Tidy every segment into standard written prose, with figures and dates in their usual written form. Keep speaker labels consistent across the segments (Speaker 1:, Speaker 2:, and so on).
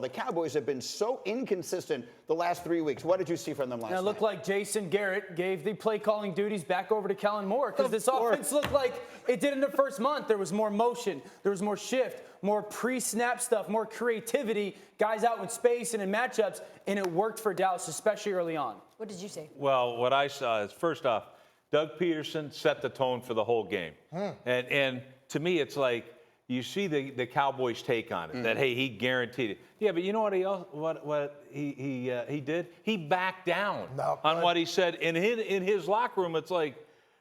Speaker 1: The Cowboys have been so inconsistent the last 3 weeks. What did you see from them last night?
Speaker 2: It looked like Jason Garrett gave the play-calling duties back over to Kellerman Moore because this offense looked like it did in the first month. There was more motion. There was more shift, more pre-snap stuff, more creativity, guys out in space and in matchups, and it worked for Dallas, especially early on.
Speaker 3: What did you say?
Speaker 4: Well, what I saw is, first off, Doug Pederson set the tone for the whole game. And to me, it's like, you see the Cowboys' take on it, that, hey, he guaranteed it. Yeah, but you know what he did? He backed down on what he said. In his locker room, it's like,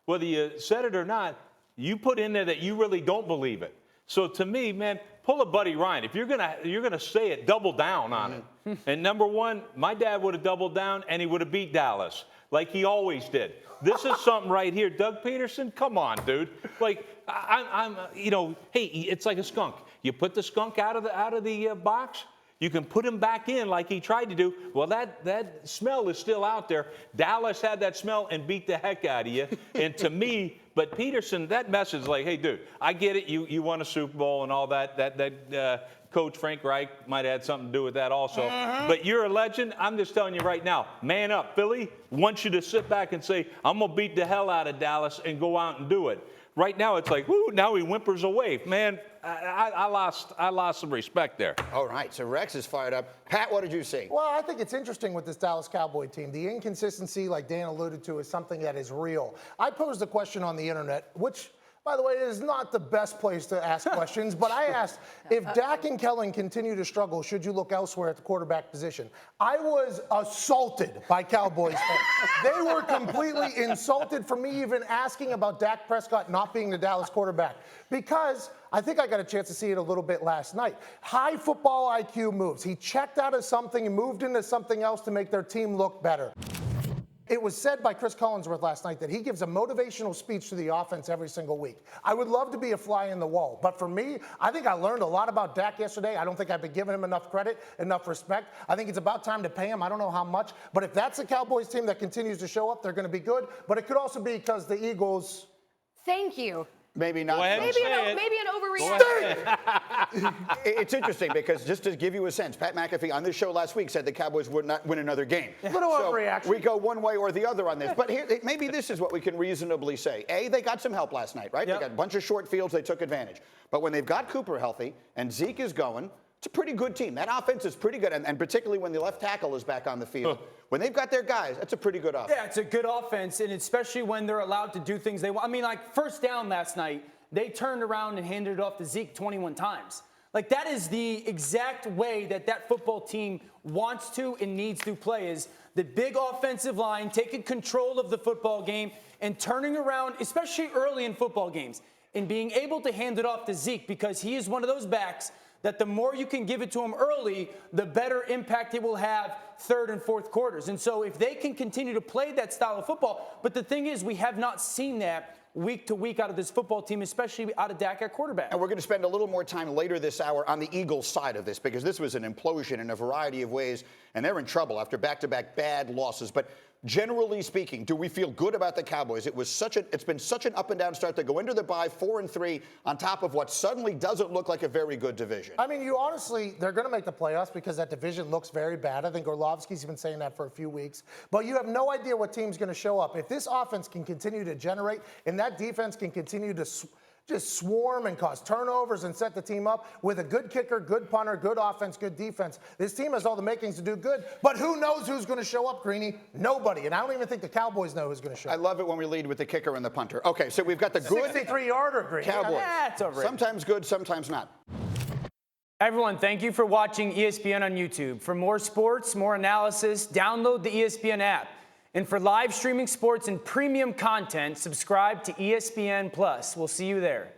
Speaker 4: whether you said it or not, you put in there that you really don't believe it. So to me, man, pull a Buddy Ryan. If you're gonna say it, double down on it. And number one, my dad would have doubled down and he would have beat Dallas like he always did. This is something right here. Doug Pederson, come on, dude. Like, hey, it's like a skunk. You put the skunk out of the box, you can put him back in like he tried to do. Well, that smell is still out there. Dallas had that smell and beat the heck out of you. And to me, but Pederson, that message like, hey, dude, I get it. You won a Super Bowl and all that. Coach Frank Reich might have had something to do with that also. But you're a legend. I'm just telling you right now, man up. Philly wants you to sit back and say, I'm going to beat the hell out of Dallas and go out and do it. Right now, it's like, woo, now he whimpers away. Man, I lost some respect there.
Speaker 1: All right, so Rex is fired up. Pat, what did you see?
Speaker 5: Well, I think it's interesting with this Dallas Cowboy team. The inconsistency, like Dan alluded to, is something that is real. I posed a question on the internet, which, by the way, is not the best place to ask questions, but I asked, if Dak and Kellen continue to struggle, should you look elsewhere at the quarterback position? I was assaulted by Cowboys fans. They were completely insulted for me even asking about Dak Prescott not being the Dallas quarterback, because I think I got a chance to see it a little bit last night. High football IQ moves. He checked out of something and moved into something else to make their team look better. It was said by Chris Collinsworth last night that he gives a motivational speech to the offense every single week. I would love to be a fly in the wall, but for me, I think I learned a lot about Dak yesterday. I don't think I've been giving him enough credit, enough respect. I think it's about time to pay him. I don't know how much, but if that's the Cowboys team that continues to show up, they're going to be good, but it could also be because the Eagles...
Speaker 3: Thank you.
Speaker 1: Maybe not.
Speaker 3: Maybe an overreaction.
Speaker 1: It's interesting because just to give you a sense, Pat McAfee on this show last week said the Cowboys would not win another game.
Speaker 5: Little overreaction.
Speaker 1: We go one way or the other on this. But here, maybe this is what we can reasonably say. A, they got some help last night, right? They got a bunch of short fields. They took advantage. But when they've got Cooper healthy and Zeke is going, it's a pretty good team. That offense is pretty good, and particularly when the left tackle is back on the field. When they've got their guys, that's a pretty good offense.
Speaker 2: Yeah, it's a good offense, and especially when they're allowed to do things they want. I mean, like, first down last night, they turned around and handed it off to Zeke 21 times. Like, that is the exact way that football team wants to and needs to play, is the big offensive line, taking control of the football game and turning around, especially early in football games, and being able to hand it off to Zeke, because he is one of those backs that the more you can give it to him early, the better impact it will have third and fourth quarters. And so if they can continue to play that style of football, but the thing is, we have not seen that week to week out of this football team, especially out of Dak at quarterback.
Speaker 1: And we're going to spend a little more time later this hour on the Eagles side of this, because this was an implosion in a variety of ways, and they're in trouble after back-to-back bad losses. But generally speaking, do we feel good about the Cowboys? It's been such an up and down start. They go into the bye 4-3 on top of what suddenly doesn't look like a very good division.
Speaker 5: I mean, they're going to make the playoffs because that division looks very bad. I think Orlovsky's been saying that for a few weeks. But you have no idea what team's going to show up. If this offense can continue to generate and that defense can continue to just swarm and cause turnovers and set the team up with a good kicker, good punter, good offense, good defense, this team has all the makings to do good. But who knows who's going to show up, Greeny? Nobody. And I don't even think the Cowboys know who's going to show up.
Speaker 1: I love it when we lead with the kicker and the punter. Okay, so we've got the good
Speaker 5: 63-yarder, Greeny.
Speaker 1: Cowboys.
Speaker 2: That's over.
Speaker 1: Sometimes good, sometimes not.
Speaker 2: Everyone, thank you for watching ESPN on YouTube. For more sports, more analysis, download the ESPN app. And for live streaming sports and premium content, subscribe to ESPN+. We'll see you there.